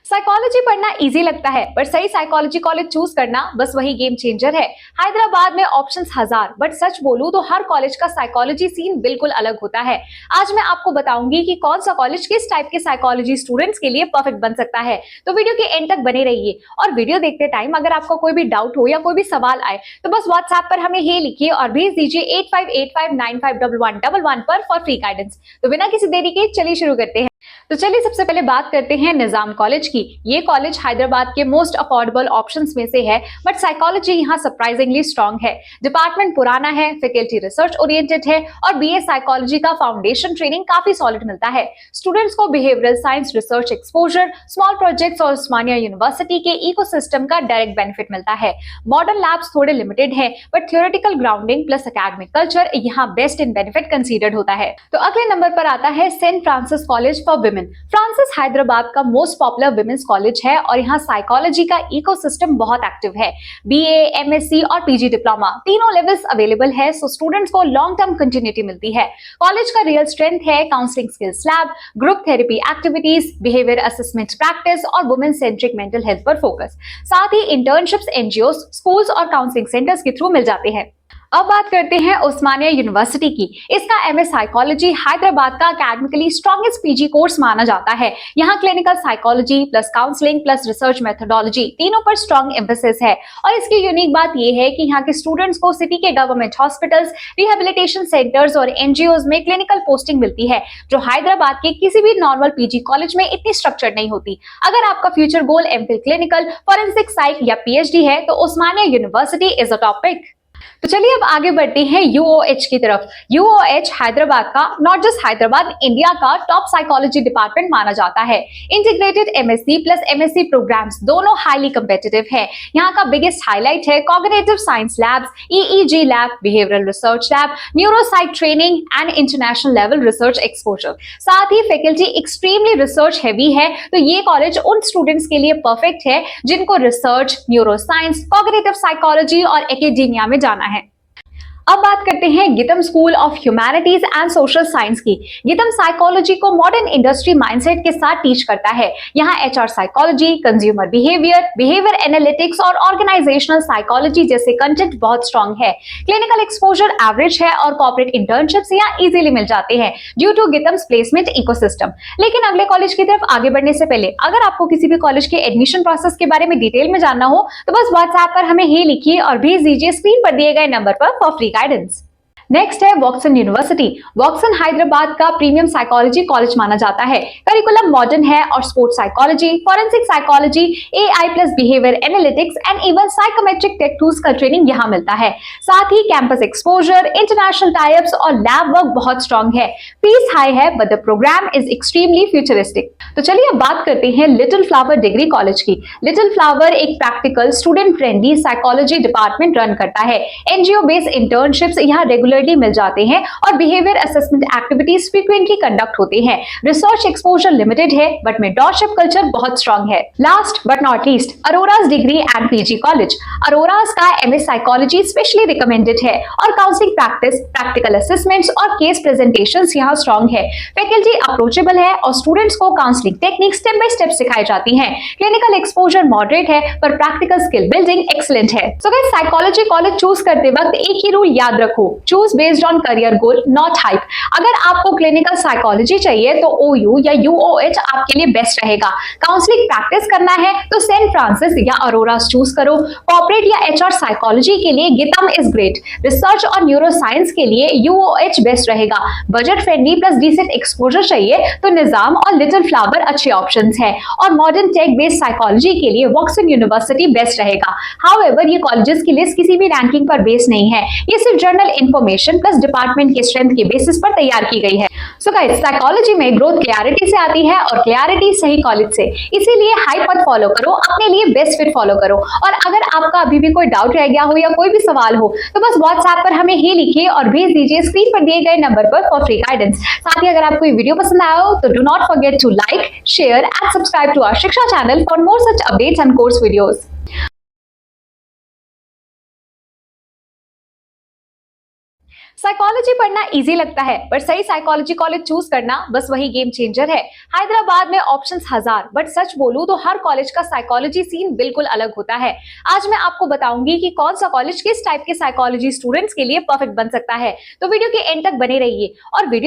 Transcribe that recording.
Psychology पढ़ना easy लगता है, पर सही साइकोलॉजी कॉलेज चूज करना बस वही गेम चेंजर है। हैदराबाद में ऑप्शंस हजार, बट सच बोलूं तो हर कॉलेज का साइकोलॉजी सीन बिल्कुल अलग होता है। आज मैं आपको बताऊंगी कि कौन सा कॉलेज किस टाइप के साइकोलॉजी स्टूडेंट्स के लिए परफेक्ट बन सकता है। तो वीडियो के एंड तक बने रहिए। और वीडियो देखते टाइम अगर आपको कोई भी डाउट हो या कोई भी सवाल आए तो बस व्हाट्सएप पर हमें हे लिखिए और भेज दीजिए 8585951111 पर फॉर फ्री गाइडेंस। तो बिना किसी देरी के चलिए शुरू करते हैं। तो चलिए सबसे पहले बात करते हैं निजाम कॉलेज की। ये कॉलेज हैदराबाद के मोस्ट अफोर्डेबल ऑप्शंस में से है, बट साइकोलॉजी यहाँ सरप्राइजिंगली स्ट्रांग है। डिपार्टमेंट पुराना है, फैकल्टी रिसर्च ओरिएंटेड है और बीए साइकोलॉजी का फाउंडेशन ट्रेनिंग काफी सॉलिड मिलता है। स्टूडेंट्स को behavioural science research exposure, small projects और उस्मानिया यूनिवर्सिटी के इकोसिस्टम का डायरेक्ट बेनिफिट मिलता है। मॉडर्न लैब्स थोड़े लिमिटेड है, but theoretical grounding plus academic culture यहाँ बेस्ट इन बेनिफिट कंसीडर्ड होता है। तो अगले नंबर पर आता है Saint Francis college for women. Francis Hyderabad का मोस्ट पॉपुलर विमेंस कॉलेज है और यहाँ साइकोलॉजी का इकोसिस्टम बहुत एक्टिव है। बीए, एमएससी और पीजी डिप्लोमा तीनों लेवल्स अवेलेबल है, सो स्टूडेंट्स को लॉन्ग टर्म कंटिन्यूटी मिलती है। कॉलेज का रियल स्ट्रेंथ है counselling skills lab, group therapy activities, behaviour assessment practice और वुमेन सेंट्रिक मेंटल हेल्थ पर फोकस। साथ ही इंटर्नशिप्स एनजीओस, स्कूल्स और काउंसलिंग सेंटर्स के थ्रू मिल जाते हैं। अब बात करते हैं उस्मानिया यूनिवर्सिटी की। इसका एमएस साइकोलॉजी हैदराबाद का एकेडमिकली स्ट्रॉन्गेस्ट पीजी कोर्स माना जाता है। यहाँ clinical psychology plus counselling plus research methodology तीनों पर स्ट्रॉन्ग एम्फेसिस है। और इसकी यूनिक बात यह है कि यहाँ के स्टूडेंट्स को सिटी के गवर्नमेंट हॉस्पिटल्स, रिहेबिलिटेशन सेंटर्स और एनजीओज में क्लिनिकल पोस्टिंग मिलती है, जो हैदराबाद के किसी भी नॉर्मल पीजी कॉलेज में इतनी स्ट्रक्चर्ड नहीं होती। अगर आपका future goal MPhil clinical, forensic psych या पीएचडी है तो Osmania University is a top pick. तो चलिए अब आगे बढ़ते हैं यूओएच की तरफ। यूओएच हैदराबाद का, नॉट जस्ट हैदराबाद, इंडिया का टॉप साइकोलॉजी डिपार्टमेंट माना जाता है। Integrated MSc plus MSc programmes दोनों हाईली कंपेटिटिव है। यहाँ का बिगेस्ट हाईलाइट है cognitive science labs, EEG lab, behavioural research lab, neuropsych training and international level research exposure. साथ ही फैकल्टी एक्सट्रीमली रिसर्च हैवी है, तो ये कॉलेज उन स्टूडेंट्स के लिए परफेक्ट है जिनको रिसर्च, न्यूरोसाइंस, कॉग्निटिव साइकोलॉजी और एकेडेमिया में जाना है। अब बात करते हैं GITAM school of humanities and social science की। गितम साइकोलॉजी को मॉडर्न इंडस्ट्री माइंडसेट के साथ टीच करता है। यहाँ HR psychology, consumer behaviour, behaviour analytics और ऑर्गेनाइजेशनल साइकोलॉजी जैसे कंटेंट बहुत स्ट्रॉन्ग है। क्लिनिकल एक्सपोजर एवरेज है और कॉर्पोरेट इंटर्नशिप्स यहाँ इजीली मिल जाते हैं due to GITAM's placement ecosystem. लेकिन अगले कॉलेज की तरफ आगे बढ़ने से पहले अगर आपको किसी भी कॉलेज के एडमिशन प्रोसेस के बारे में डिटेल में जानना हो तो बस व्हाट्सएप पर हमें हे लिखिए और भेज दीजिए स्क्रीन पर दिए गए नंबर पर फॉर फ्री गाइडेंस। नेक्स्ट है वॉक्सन यूनिवर्सिटी। वॉक्सन हैदराबाद का प्रीमियम साइकोलॉजी कॉलेज माना जाता है। करिकुलम मॉडर्न है और sports psychology, forensic psychology, AI plus behaviour analytics and even psychometric tech tools का ट्रेनिंग यहाँ मिलता है। साथ ही कैंपस एक्सपोजर, इंटरनेशनल टाइप्स और लैब वर्क बहुत स्ट्रॉन्ग है। फीस हाई है but the programme is extremely futuristic. तो चलिए अब बात करते हैं लिटिल फ्लावर डिग्री कॉलेज की। लिटिल फ्लावर एक practical, student friendly psychology department run करता है। एनजीओ बेस्ड इंटर्नशिप्स यहाँ रेगुलरली मिल जाते हैं और behaviour assessment activities frequently conduct होते हैं। रिसर्च एक्सपोजर लिमिटेड है बट मेंटरशिप कल्चर बहुत स्ट्रॉन्ग है। Last but not least, Aurora's degree and PG college. Aurora's का एमएस साइकोलॉजी स्पेशली रिकमेंडेड है और काउंसलिंग प्रैक्टिस, प्रैक्टिकल असेसमेंट्स और केस प्रेजेंटेशंस यहाँ स्ट्रॉन्ग है। फैकल्टी अप्रोचेबल है और स्टूडेंट्स को counselling technique step by step सिखाई जाती है। क्लिनिकल एक्सपोजर मॉडरेट है पर प्रैक्टिकल स्किल बिल्डिंग एक्सीलेंट है। So guys, psychology college choose करते वक्त एक ही रूल याद रखो, choose based on career goal, not hype. अगर आपको क्लिनिकल साइकोलॉजी चाहिए तो ओयू या यूओएच आपके लिए बेस्ट रहेगा। काउंसलिंग प्रैक्टिस करना है तो सेंट फ्रांसिस या अरोरास चूज करो। कॉर्पोरेट या एचआर साइकोलॉजी के लिए गितम इज ग्रेट। रिसर्च और न्यूरो साइंस के लिए यूओएच बेस्ट रहेगा। Budget friendly plus decent exposure चाहिए तो निजाम और लिटिल फ्लावर अच्छे ऑप्शंस है और मॉडर्न टेक बेस्ड साइकोलॉजी के लिए वॉक्सन यूनिवर्सिटी बेस्ट रहेगा। हाउएवर ये कॉलेजेस की लिस्ट किसी भी रैंकिंग पर बेस नहीं है, ये सिर्फ जर्नल इंफॉर्मेशन प्लस डिपार्टमेंट के स्ट्रेंथ के बेसिस पर तैयार की गई है। सो गाइस, साइकोलॉजी में ग्रोथ क्लैरिटी से आती है और क्लैरिटी सही कॉलेज से। इसीलिए हाइप मत फॉलो करो, अपने लिए बेस्ट फिट फॉलो करो। और अगर आपका अभी भी कोई डाउट रह गया हो या कोई भी सवाल हो तो बस व्हाट्सएप पर हमें हे लिखिए और भेज दीजिए स्क्रीन पर दिए गए नंबर पर फॉर फ्री गाइडेंस। साथ ही अगर आपको ये वीडियो पसंद आया हो तो do not forget to like, share and subscribe to our Shiksha channel for more such updates and course videos. Psychology पढ़ना इजी लगता है, पर सही साइकोलॉजी कॉलेज चूज करना बस वही गेम चेंजर है। हैदराबाद में ऑप्शंस हजार, बट सच बोलूं तो हर कॉलेज का साइकोलॉजी सीन बिल्कुल अलग होता है। आज मैं आपको बताऊंगी कि कौन सा कॉलेज किस टाइप के साइकोलॉजी स्टूडेंट्स के लिए परफेक्ट बन सकता है। तो वीडियो के एंड तक बने रहिए और वीडियो